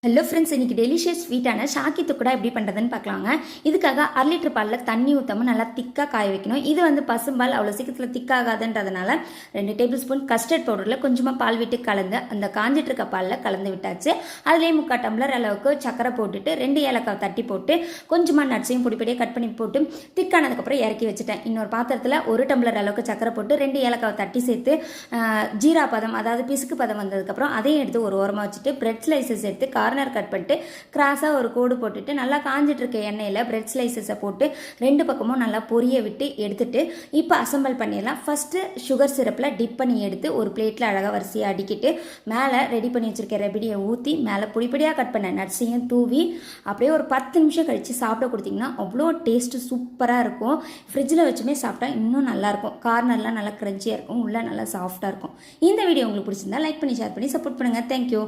Hello friends, இன்றைக்கி delicious ஸ்வீட்டான ஷாக்கி துக்குடா எப்படி பண்ணுறதுன்னு பார்க்கலாங்க. இதுக்காக 1/2 லிட்டர் பாலில் தண்ணி ஊற்றாமல் நல்லா திக்காக காய வைக்கணும். இது பசும்பால் அவ்வளோ சீக்கிரத்தில் திக்காகாதுன்றதுனால 2 டேபிள் ஸ்பூன் கஸ்டர்ட் பவுடரில் கொஞ்சமாக பால் விட்டு கலந்து அந்த காஞ்சிட்டு இருக்க பாலில் கலந்து விட்டாச்சு. அதுலேயே 3/4 டம்ளர் அளவுக்கு சக்கரை போட்டுட்டு 2 ஏலக்காய் தட்டி போட்டு கொஞ்சமாக நட்ஸையும் பொடிப்படியாக கட் பண்ணி போட்டு திக்கானதுக்கப்புறம் இறக்கி வச்சுட்டேன். இன்னொரு பாத்திரத்தில் 1 டம்ளர் அளவுக்கு சக்கரை போட்டு 2 ஏலக்காய் தட்டி சேர்த்து ஜீரா பதம், அதாவது பிசுக்கு பதம் வந்ததுக்கப்புறம் அதையும் எடுத்து ஒரு ஓரமாக வச்சுட்டு பிரெட் ஸ்லைசஸ் எடுத்து கார்னர் கட் பண்ணிட்டு கிராஸாக ஒரு கோடு போட்டுட்டு நல்லா காஞ்சிட்டு இருக்க எண்ணெயில் பிரெட் ஸ்லைசஸை போட்டு 2 பக்கமும் நல்லா பொரிய விட்டு எடுத்துட்டு இப்போ அசம்பிள் பண்ணிடலாம். ஃபஸ்ட்டு சுகர் சிரப்பில் டிப் பண்ணி எடுத்து ஒரு பிளேட்டில் அழகாக வரிசையாக அடிக்கிட்டு மேலே ரெடி பண்ணி வச்சுருக்க ரெபடியை ஊற்றி மேலே பொடிப்படியாக கட் பண்ண நட்ஸையும் தூவி அப்படியே ஒரு 10 நிமிஷம் கழித்து சாப்பிட கொடுத்தீங்கன்னா அவ்வளோ டேஸ்ட்டு சூப்பராக இருக்கும். ஃப்ரிட்ஜில் வச்சுமே சாப்பிட்டா இன்னும் நல்லாயிருக்கும். கார்னர்லாம் நல்லா க்ரன்ச்சியாக இருக்கும், உள்ளே நல்லா சாஃப்டாக இருக்கும். இந்த வீடியோ உங்களுக்கு பிடிச்சிருந்தா லைக் பண்ணி ஷேர் பண்ணி சப்போர்ட் பண்ணுங்கள். தேங்க்யூ.